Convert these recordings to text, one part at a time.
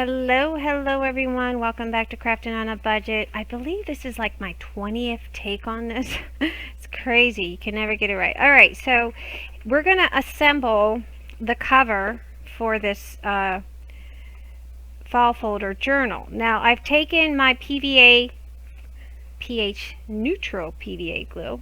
Hello everyone. Welcome back to Crafting on a Budget. I believe this is like my 20th take on this. It's crazy. You can never get it right. All right, so we're going to assemble the cover for this fall folder journal. Now, I've taken my PVA, pH neutral PVA glue.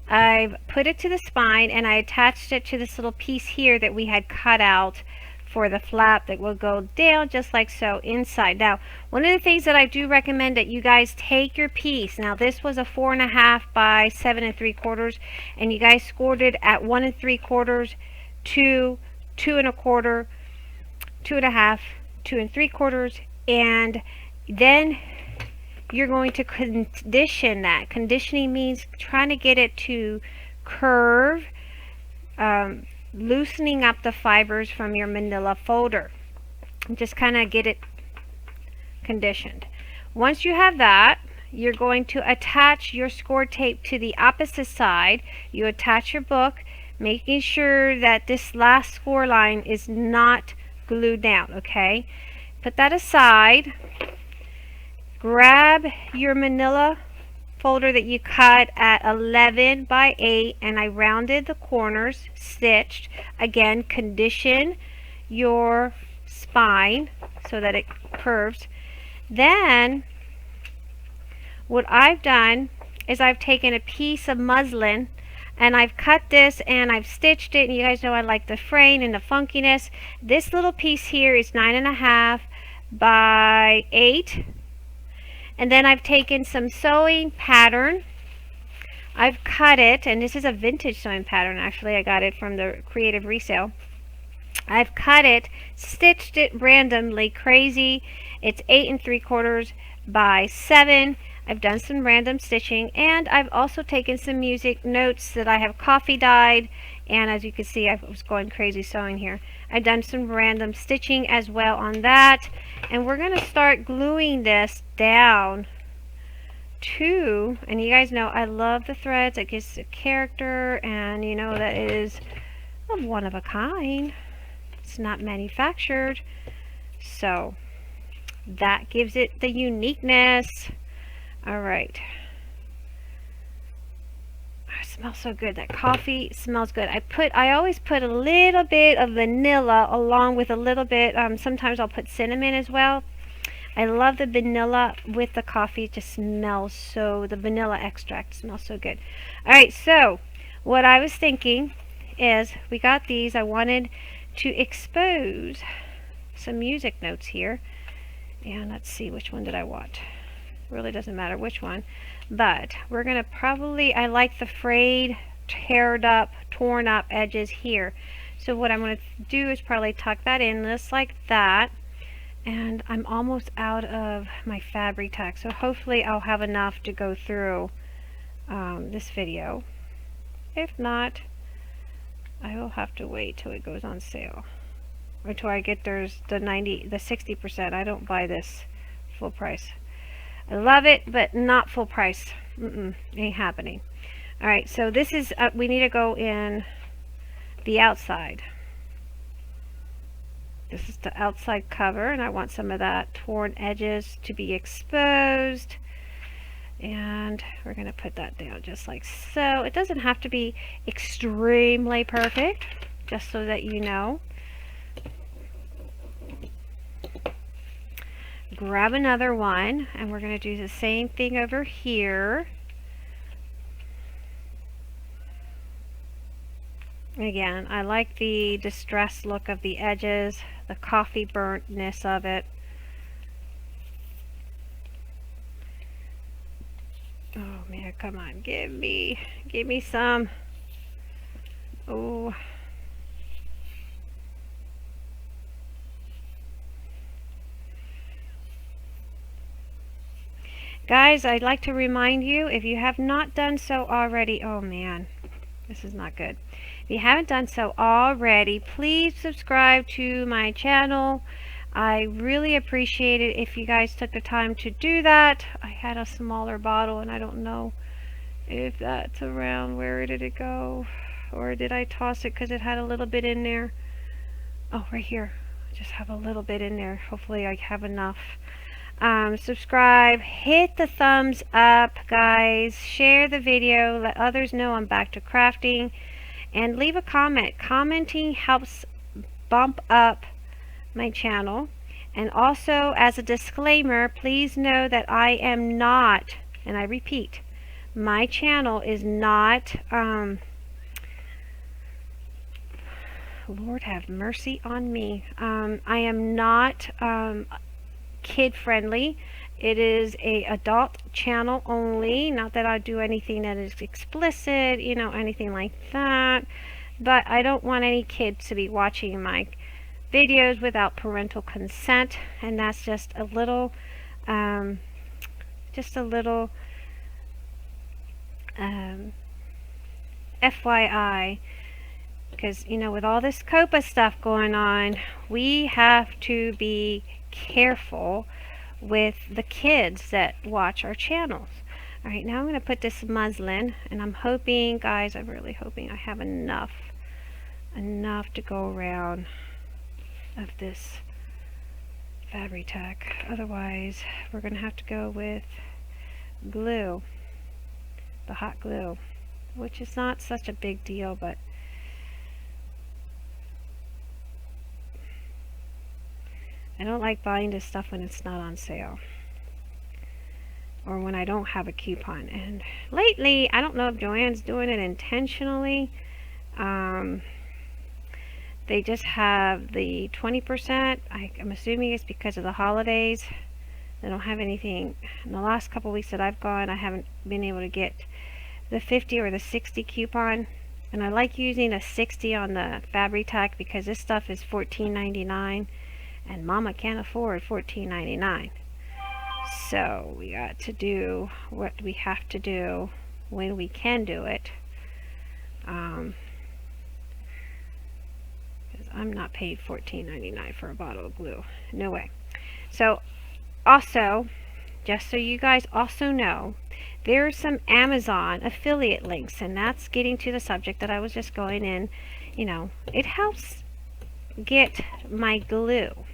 I've put it to the spine and I attached it to this little piece here that we had cut out for the flap that will go down just like so inside. Now, one of the things that I do recommend that you guys take your piece. Now, this was a 4.5 by 7 3/4, and you guys scored it at 1 3/4, 2, 2 1/4, 2.5, 2 3/4, and then you're going to condition that. Conditioning means trying to get it to curve, loosening up the fibers from your manila folder. Just kind of get it conditioned. Once you have that, you're going to attach your score tape to the opposite side. You attach your book, making sure that this last score line is not glued down, okay? Put that aside. Grab your manila folder that you cut at 11 by 8, and I rounded the corners, stitched. Again, condition your spine so that it curves. Then what I've done is I've taken a piece of muslin and I've cut this and I've stitched it, and you guys know I like the fraying and the funkiness. This little piece here is 9.5 by 8. And then I've taken some sewing pattern. I've cut it, and this is a vintage sewing pattern actually. I got it from the Creative Resale. I've cut it, stitched it randomly, crazy. It's 8 3/4 by 7. I've done some random stitching, and I've also taken some music notes that I have coffee dyed, and as you can see, I was going crazy sewing here. I've done some random stitching as well on that, and we're going to start gluing this down to, and you guys know I love the threads. It gives a character, and you know that it is one of a kind. It's not manufactured, so that gives it the uniqueness. All right. It smells so good. That coffee smells good. I always put a little bit of vanilla along with a little bit, sometimes I'll put cinnamon as well. I love the vanilla with the coffee. It just smells so, the vanilla extract smells so good. All right, so what I was thinking is we got these. I wanted to expose some music notes here. And let's see, which one did I want? Really doesn't matter which one, but we're gonna probably, I like the frayed, torn up edges here. So what I'm gonna do is probably tuck that in just like that, and I'm almost out of my fabric tack, so hopefully I'll have enough to go through this video. If not, I will have to wait till it goes on sale, or till I get the 60%. I don't buy this full price. I love it, but not full price. Ain't happening. All right, so this is, we need to go in the outside. This is the outside cover, and I want some of that torn edges to be exposed. And we're going to put that down just like so. It doesn't have to be extremely perfect, just so that you know. Grab another one, and we're going to do the same thing over here. Again, I like the distressed look of the edges, the coffee burntness of it. Oh man, come on, give me some. Oh. Guys, I'd like to remind you, if you have not done so already, oh man, this is not good. If you haven't done so already, please subscribe to my channel. I really appreciate it if you guys took the time to do that. I had a smaller bottle, and I don't know if that's around. Where did it go? Or did I toss it because it had a little bit in there? Oh, right here. just have a little bit in there. Hopefully I have enough. Subscribe, hit the thumbs up, guys. Share the video, let others know I'm back to crafting, and leave a comment. Commenting helps bump up my channel. And also, as a disclaimer, please know that I am not, and I repeat, my channel is not Lord have mercy on me. I am not kid friendly. It is a adult channel only. Not that I do anything that is explicit, you know, anything like that. But I don't want any kids to be watching my videos without parental consent, and that's just a little FYI, because you know, with all this COPA stuff going on, we have to be careful with the kids that watch our channels. All right, now I'm going to put this muslin, and I'm hoping, guys, I'm really hoping I have enough to go around of this Fabri-Tac. Otherwise, we're going to have to go with glue, the hot glue, which is not such a big deal, but I don't like buying this stuff when it's not on sale or when I don't have a coupon. And lately, I don't know if Joann's doing it intentionally. They just have the 20%. I'm assuming it's because of the holidays. They don't have anything. In the last couple weeks that I've gone, I haven't been able to get the 50 or the 60 coupon. And I like using a 60 on the Fabri-Tac because this stuff is $14.99. And Mama can't afford $14.99. So we got to do what we have to do when we can do it. I'm not paid $14.99 for a bottle of glue. No way. So also, just so you guys also know, there's some Amazon affiliate links, and that's getting to the subject that I was just going in. You know, it helps get my glue.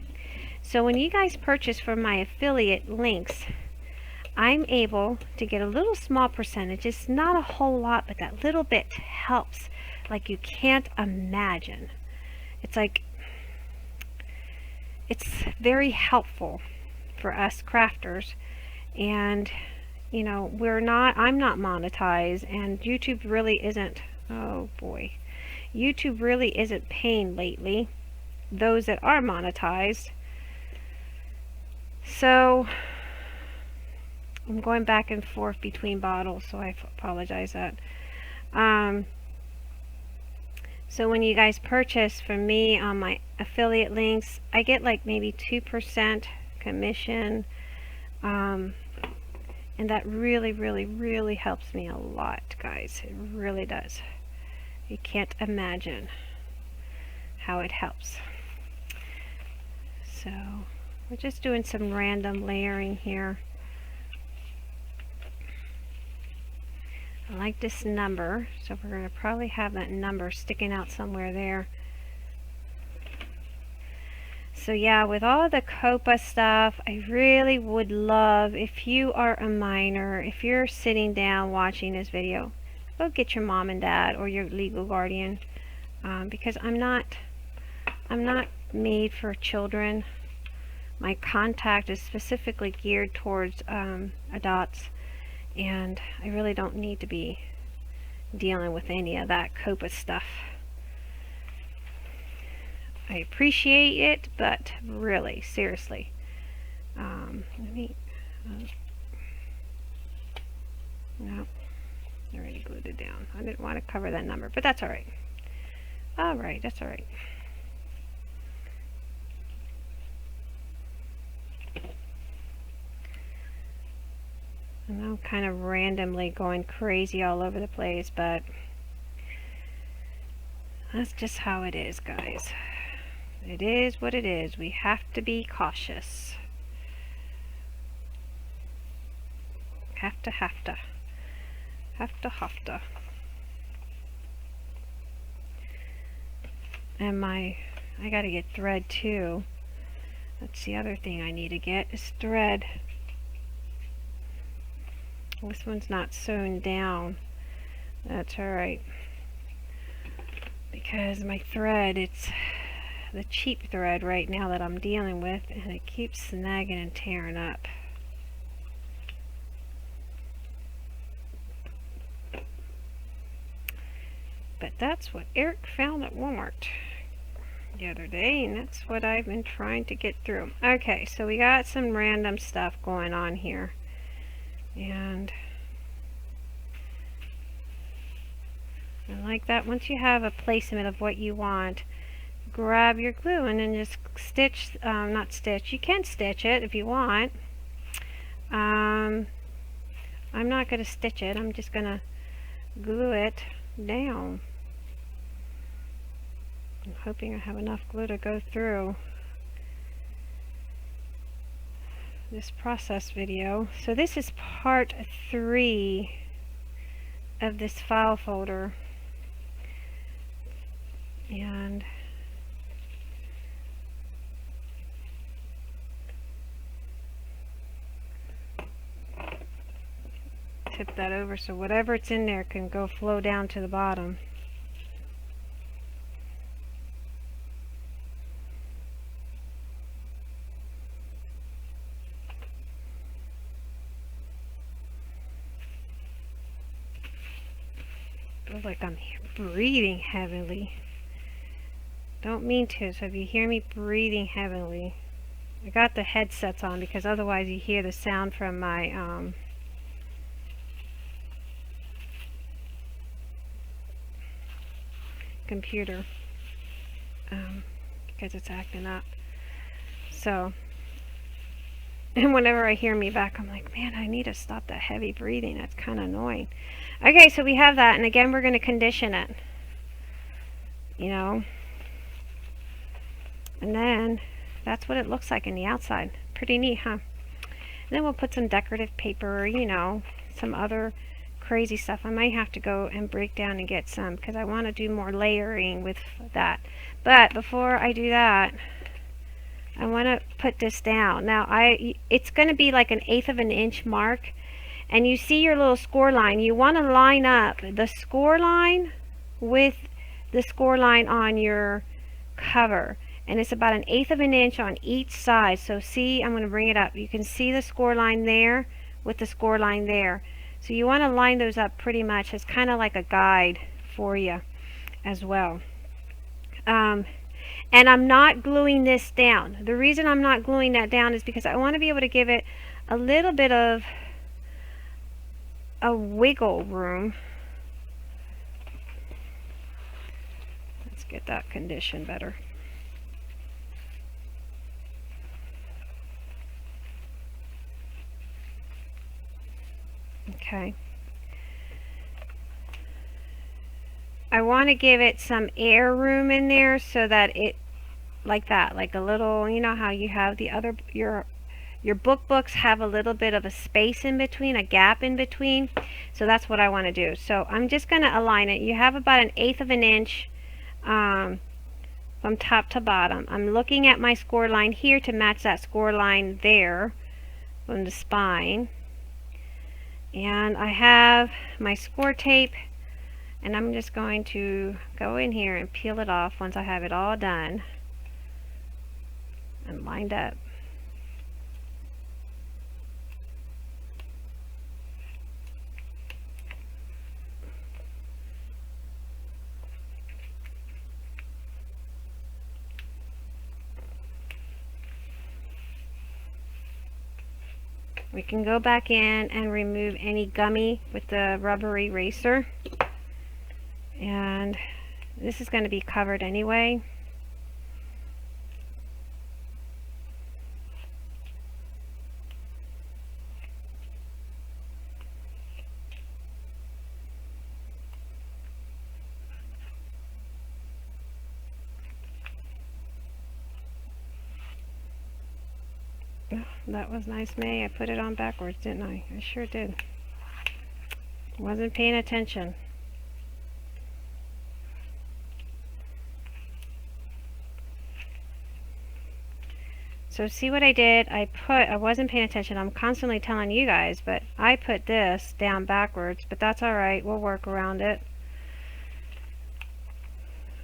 So when you guys purchase from my affiliate links, I'm able to get a little small percentage. It's not a whole lot, but that little bit helps like you can't imagine. It's like, it's very helpful for us crafters. And you know, I'm not monetized, and YouTube really isn't, oh boy, YouTube really isn't paying lately those that are monetized. So I'm going back and forth between bottles, so I apologize that. So when you guys purchase from me on my affiliate links, I get like maybe 2% commission, and that really helps me a lot, guys. It really does. You can't imagine how it helps. So we're just doing some random layering here. I like this number, so we're going to probably have that number sticking out somewhere there. So yeah, with all the COPA stuff, I really would love, if you are a minor, if you're sitting down watching this video, go get your mom and dad or your legal guardian, because I'm not made for children. My contact is specifically geared towards adults, and I really don't need to be dealing with any of that COPA stuff. I appreciate it, but really, seriously, let me, no, I already glued it down. I didn't want to cover that number, but that's alright. Alright, that's alright. And I'm kind of randomly going crazy all over the place, but that's just how it is, guys. It is what it is. We have to be cautious. Have to. And I gotta get thread too. That's the other thing I need to get is thread. This one's not sewn down. That's alright. Because my thread, it's the cheap thread right now that I'm dealing with, and it keeps snagging and tearing up. But that's what Eric found at Walmart the other day, and that's what I've been trying to get through. Okay, so we got some random stuff going on here, and I like that. Once you have a placement of what you want, grab your glue and then just stitch, not stitch, you can stitch it if you want. I'm not going to stitch it, I'm just going to glue it down. I'm hoping I have enough glue to go through this process video. So this is part 3 of this file folder, and tip that over so whatever's in there can go flow down to the bottom. Feels like I'm breathing heavily. Don't mean to, so if you hear me breathing heavily, I got the headsets on because otherwise you hear the sound from my computer because it's acting up. So, and whenever I hear me back, I'm like, man, I need to stop that heavy breathing. That's kind of annoying. Okay, so we have that, and again, we're going to condition it, you know, and then that's what it looks like in the outside. Pretty neat, huh? And then we'll put some decorative paper, you know, some other crazy stuff. I might have to go and break down and get some because I want to do more layering with that. But before I do that, I want to put this down. Now, it's going to be like 1/8 of an inch mark, and you see your little score line. You want to line up the score line with the score line on your cover, and it's about 1/8 of an inch on each side. So see, I'm going to bring it up. You can see the score line there with the score line there. So you want to line those up pretty much. It's kind of like a guide for you as well. And I'm not gluing this down. The reason I'm not gluing that down is because I want to be able to give it a little bit of a wiggle room. Let's get that condition better. Okay. I want to give it some air room in there so that it, like that, like a little, you know how you have the other, your books have a little bit of a space in between, a gap in between. So that's what I want to do. So I'm just going to align it. You have about 1/8 of an inch from top to bottom. I'm looking at my score line here to match that score line there from the spine. And I have my score tape, and I'm just going to go in here and peel it off once I have it all done and lined up. We can go back in and remove any gummy with the rubber eraser. And this is going to be covered anyway. That was nice, May. I put it on backwards, didn't I? I sure did. Wasn't paying attention. So see what I did? I wasn't paying attention. I'm constantly telling you guys, but I put this down backwards, but that's all right. We'll work around it.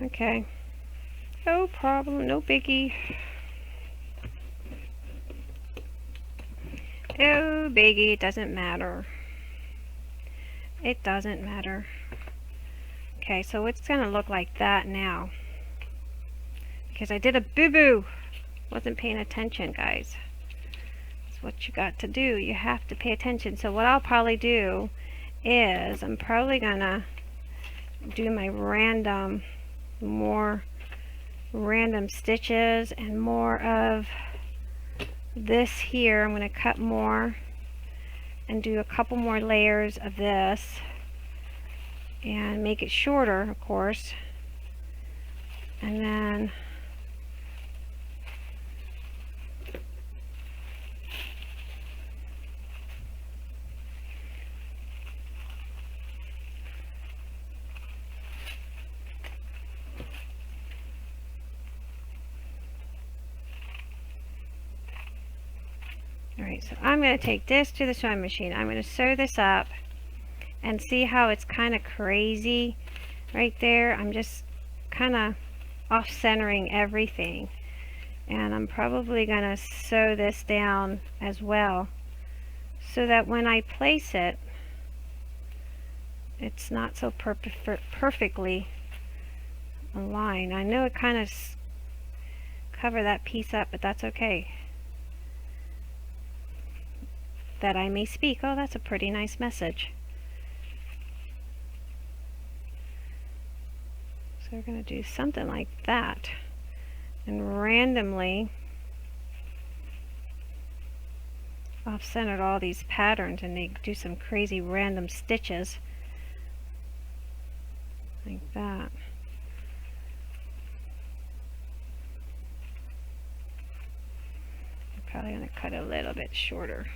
Okay. No problem, no biggie. No biggie, it doesn't matter. It doesn't matter. Okay, so it's gonna look like that now. Because I did a boo-boo. Wasn't paying attention, guys. That's what you got to do. You have to pay attention. So what I'll probably do is I'm probably gonna do my more random stitches and more of this here. I'm going to cut more and do a couple more layers of this and make it shorter, of course, and then alright, so I'm going to take this to the sewing machine. I'm going to sew this up and see how it's kind of crazy right there. I'm just kind of off-centering everything, and I'm probably going to sew this down as well so that when I place it, it's not so perfectly aligned. I know it kind of covered that piece up, but that's okay. That I may speak. Oh, that's a pretty nice message. So we're going to do something like that, and randomly off-centered all these patterns, and they do some crazy random stitches like that. I'm probably going to cut a little bit shorter.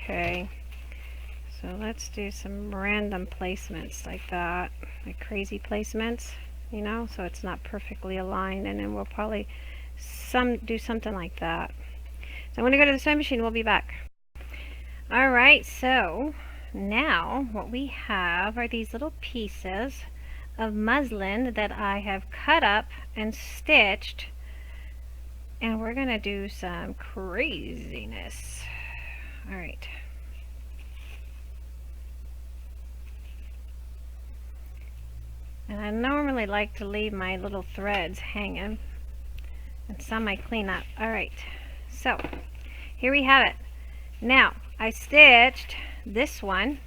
Okay, so let's do some random placements like that, like crazy placements, you know, so it's not perfectly aligned, and then we'll probably do something like that. So I'm going to go to the sewing machine. We'll be back. Alright, so now what we have are these little pieces of muslin that I have cut up and stitched, and we're going to do some craziness. Alright. And I normally like to leave my little threads hanging, and some I clean up. Alright, so here we have it. Now, I stitched this one,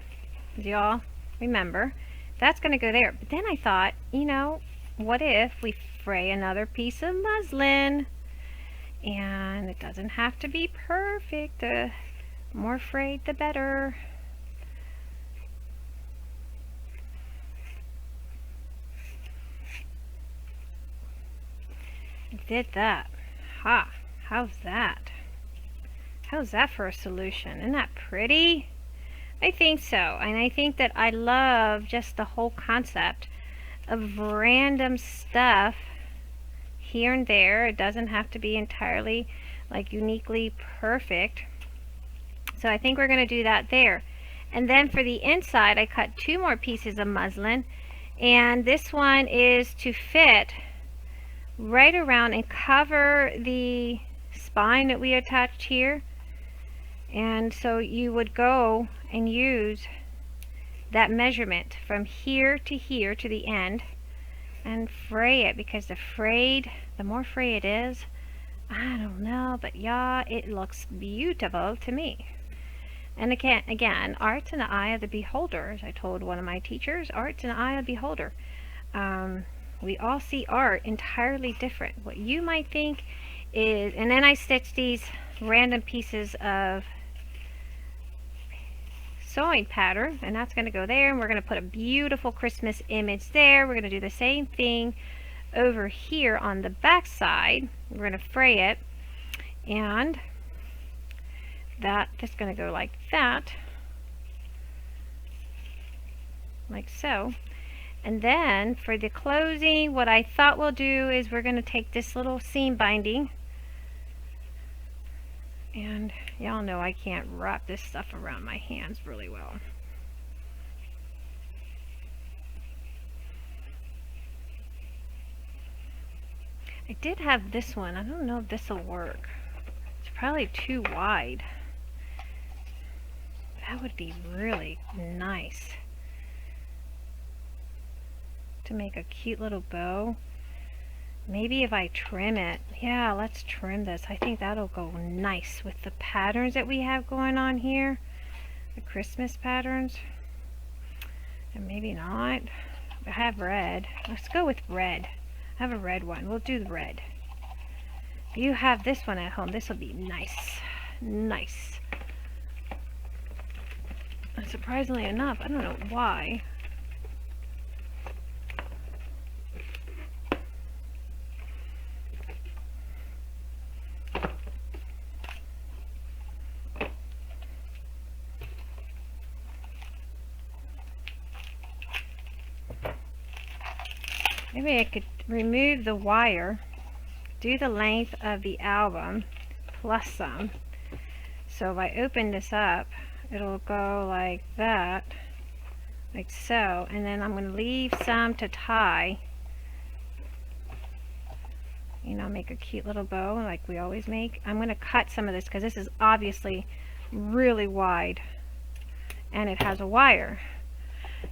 as y'all remember. That's going to go there. But then I thought, you know, what if we fray another piece of muslin? And it doesn't have to be perfect. The more frayed, the better. I did that. Ha! How's that? How's that for a solution? Isn't that pretty? I think so. And I think that I love just the whole concept of random stuff here and there. It doesn't have to be entirely like uniquely perfect. So I think we're going to do that there. And then for the inside, I cut 2 more pieces of muslin, and this one is to fit right around and cover the spine that we attached here. And so you would go and use that measurement from here to the end and fray it, because the more fray it is, I don't know, but yeah, it looks beautiful to me. And again, art's in the eye of the beholder. As I told one of my teachers, art's in the eye of the beholder. We all see art entirely different. What you might think is, and then I stitch these random pieces of sewing pattern, and that's going to go there, and we're going to put a beautiful Christmas image there. We're going to do the same thing over here on the back side. We're going to fray it, and that's going to go like that, like so. And then for the closing, what I thought we'll do is we're going to take this little seam binding, and y'all know I can't wrap this stuff around my hands really well. I did have this one. I don't know if this will work. It's probably too wide. That would be really nice to make a cute little bow. Maybe if I trim it. Yeah, let's trim this. I think that'll go nice with the patterns that we have going on here. The Christmas patterns. And maybe not. I have red. Let's go with red. I have a red one. We'll do the red. If you have this one at home, this will be nice. Nice. And surprisingly enough, I don't know why. Maybe I could remove the wire, do the length of the album plus some. So if I open this up, it'll go like that, like so, and then I'm going to leave some to tie. You know, make a cute little bow like we always make. I'm going to cut some of this because this is obviously really wide and it has a wire.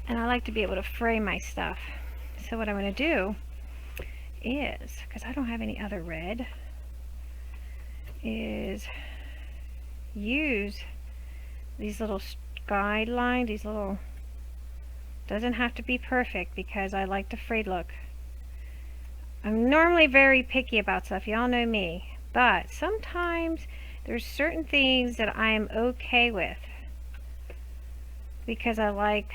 And I like to be able to fray my stuff. So what I'm going to do is, because I don't have any other red, is use these little guidelines, these little, doesn't have to be perfect because I like the frayed look. I'm normally very picky about stuff, y'all know me, but sometimes there's certain things that I am okay with because I like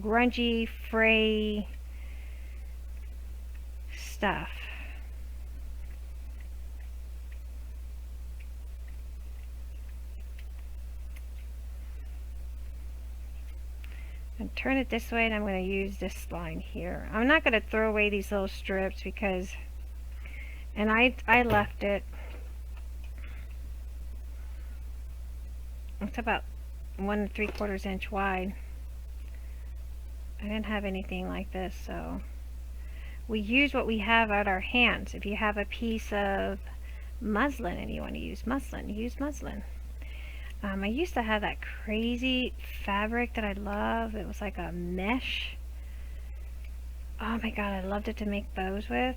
grungy, fray stuff. And turn it this way, and I'm going to use this line here. I'm not going to throw away these little strips because, and I left it, it's about 1 3/4 inch wide. I didn't have anything like this, so we use what we have at our hands. If you have a piece of muslin and you want to use muslin, use muslin. I used to have that crazy fabric that I love. It was like a mesh. Oh my god, I loved it to make bows with.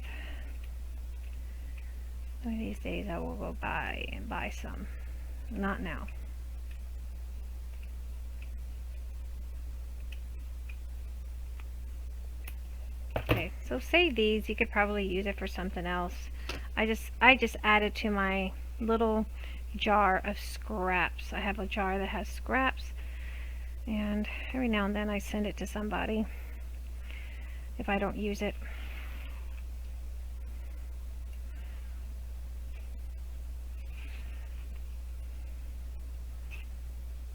One of these days I will go buy some. Not now. Okay, so save these. You could probably use it for something else. I just added to my little jar of scraps. I have a jar that has scraps, and every now and then I send it to somebody if I don't use it.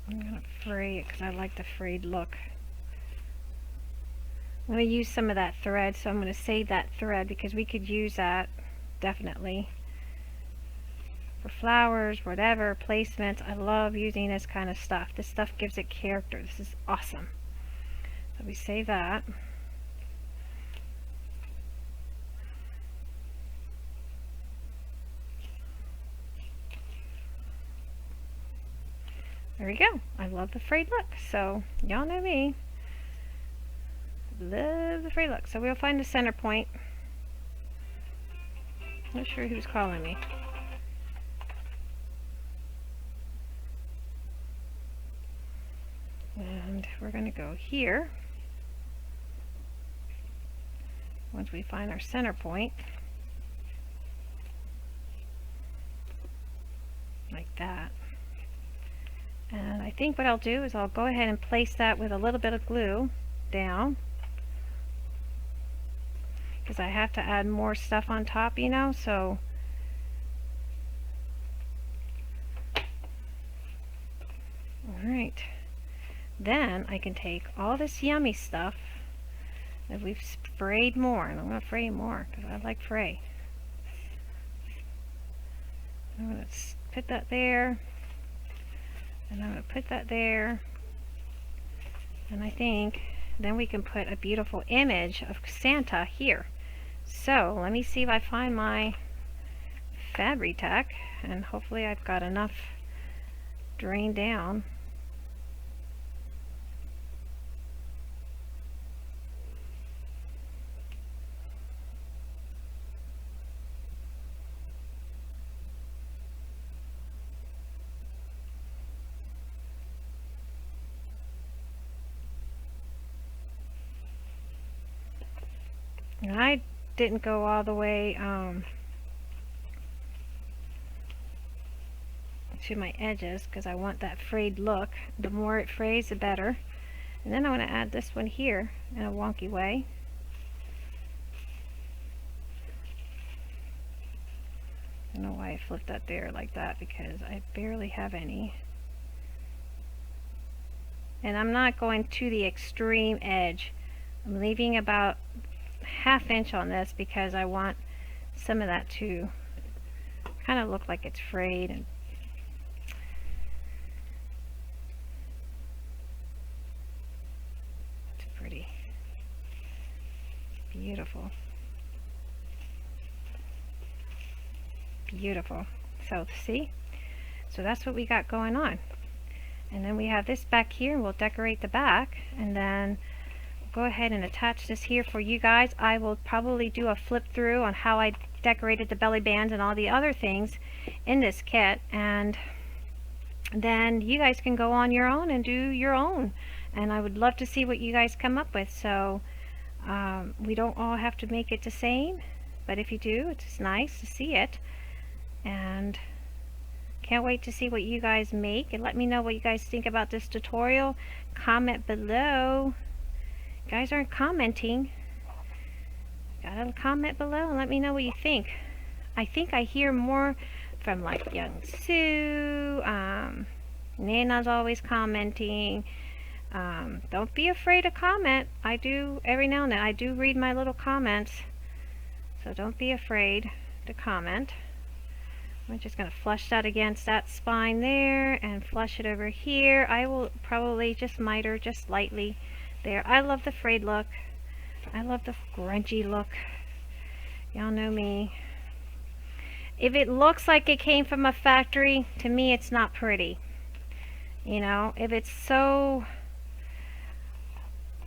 I'm gonna fray it because I like the frayed look. I'm going to use some of that thread, so I'm going to save that thread because we could use that definitely for flowers, whatever, placements. I love using this kind of stuff. This stuff gives it character. This is awesome. So we save that. There we go. I love the frayed look. So y'all know me. Love the frayed look. So we'll find the center point. Not sure who's calling me. And we're going to go here once we find our center point. Like that. And I think what I'll do is I'll go ahead and place that with a little bit of glue down, because I have to add more stuff on top, you know, so alright. Then I can take all this yummy stuff that we've sprayed more, and I'm going to fray more because I like fray. I'm going to put that there, and I'm going to put that there, and I think then we can put a beautiful image of Santa here. So let me see if I find my Fabri-Tac, and hopefully I've got enough drained down. And I didn't go all the way to my edges because I want that frayed look. The more it frays, the better. And then I want to add this one here in a wonky way. I don't know why I flipped that there like that, because I barely have any. And I'm not going to the extreme edge. I'm leaving about ½ inch on this because I want some of that to kind of look like it's frayed. And it's pretty. Beautiful. Beautiful. So see? So that's what we got going on. And then we have this back here, and we'll decorate the back, and then go ahead and attach this here for you guys. I will probably do a flip through on how I decorated the belly bands and all the other things in this kit, and then you guys can go on your own and do your own, and I would love to see what you guys come up with. So we don't all have to make it the same, but if you do, it's nice to see it, and can't wait to see what you guys make. And let me know what you guys think about this tutorial. Comment below. You guys aren't commenting. Gotta comment below and let me know what you think. I think I hear more from like Young Sue. Nana's always commenting. Don't be afraid to comment. I do every now and then. I do read my little comments, so don't be afraid to comment. I'm just going to flush that against that spine there and flush it over here. I will probably just miter just lightly there. I love the frayed look. I love the grungy look. Y'all know me. If it looks like it came from a factory, to me it's not pretty. You know, if it's so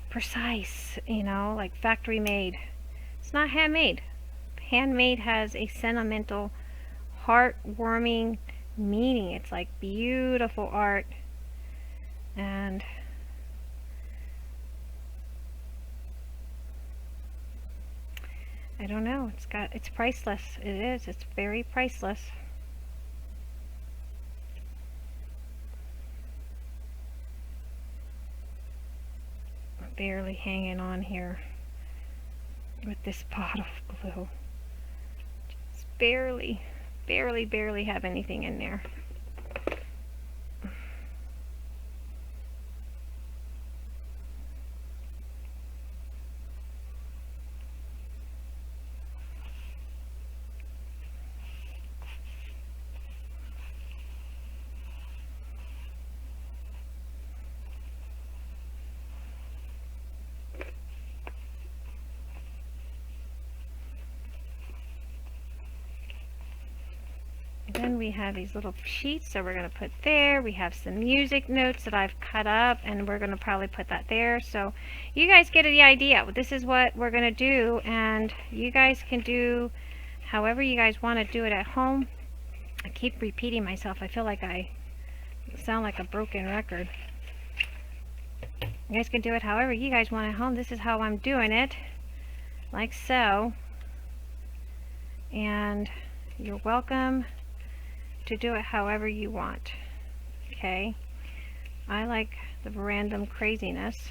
precise, you know, like factory made, it's not handmade. Handmade has a sentimental, heartwarming meaning. It's like beautiful art, and I don't know, it's priceless. It is, it's very priceless. I'm barely hanging on here with this bottle of glue. Just barely have anything in there. Then we have these little sheets that we're going to put there. We have some music notes that I've cut up, and we're going to probably put that there. So you guys get the idea. This is what we're going to do, and you guys can do however you guys want to do it at home. I keep repeating myself. I feel like I sound like a broken record. You guys can do it however you guys want at home. This is how I'm doing it. like so. And you're welcome to do it however you want. Okay, I like the random craziness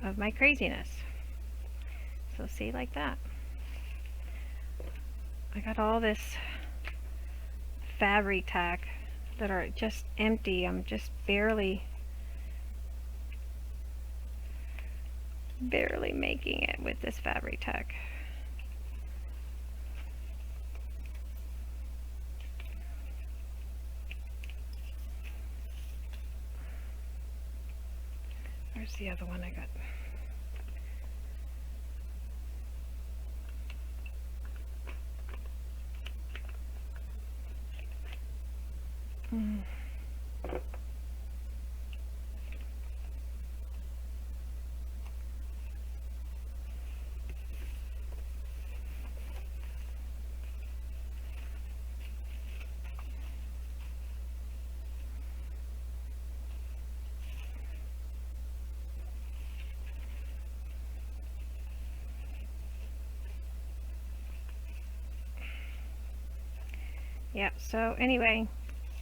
of my craziness. So see, like that. I got all this fabric tack that are just empty. I'm just barely making it with this fabric tack. Where's the other one I got? Yeah, so anyway,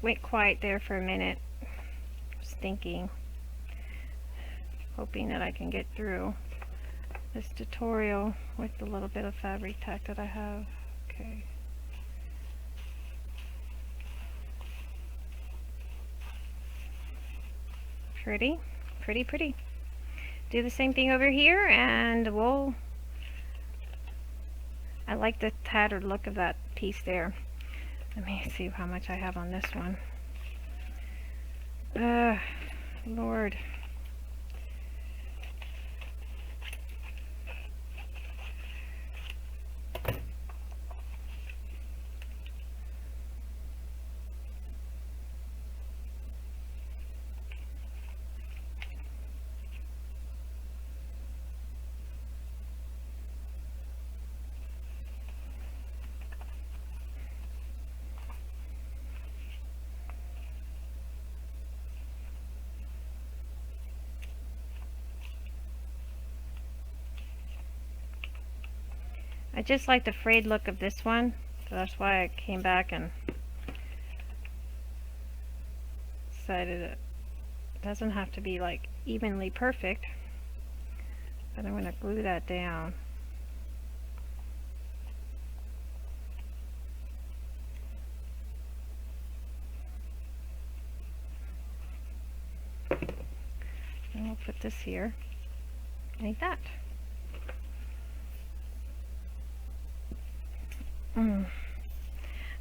went quiet there for a minute. Was thinking, hoping that I can get through this tutorial with the little bit of fabric tack that I have. Okay. Pretty, pretty, pretty. Do the same thing over here, and I like the tattered look of that piece there. Let me see how much I have on this one. Lord. I just like the frayed look of this one, so that's why I came back and decided it doesn't have to be like evenly perfect, but I'm going to glue that down. And we'll put this here, like that.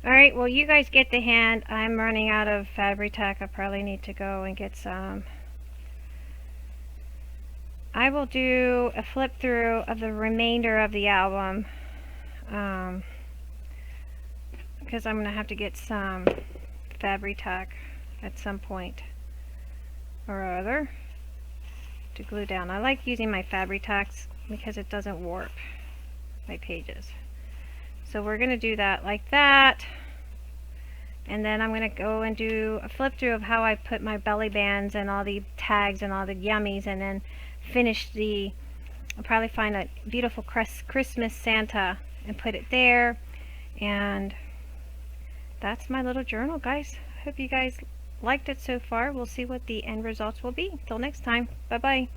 Alright, well, you guys get the hand. I'm running out of fabric tack. I probably need to go and get some. I will do a flip through of the remainder of the album, because I'm going to have to get some fabric tack at some point or other to glue down. I like using my fabric tacks because it doesn't warp my pages. So we're going to do that like that, and then I'm going to go and do a flip through of how I put my belly bands and all the tags and all the yummies, and then finish I'll probably find a beautiful Christmas Santa and put it there. And that's my little journal, guys. Hope you guys liked it so far. We'll see what the end results will be. Till next time, bye bye.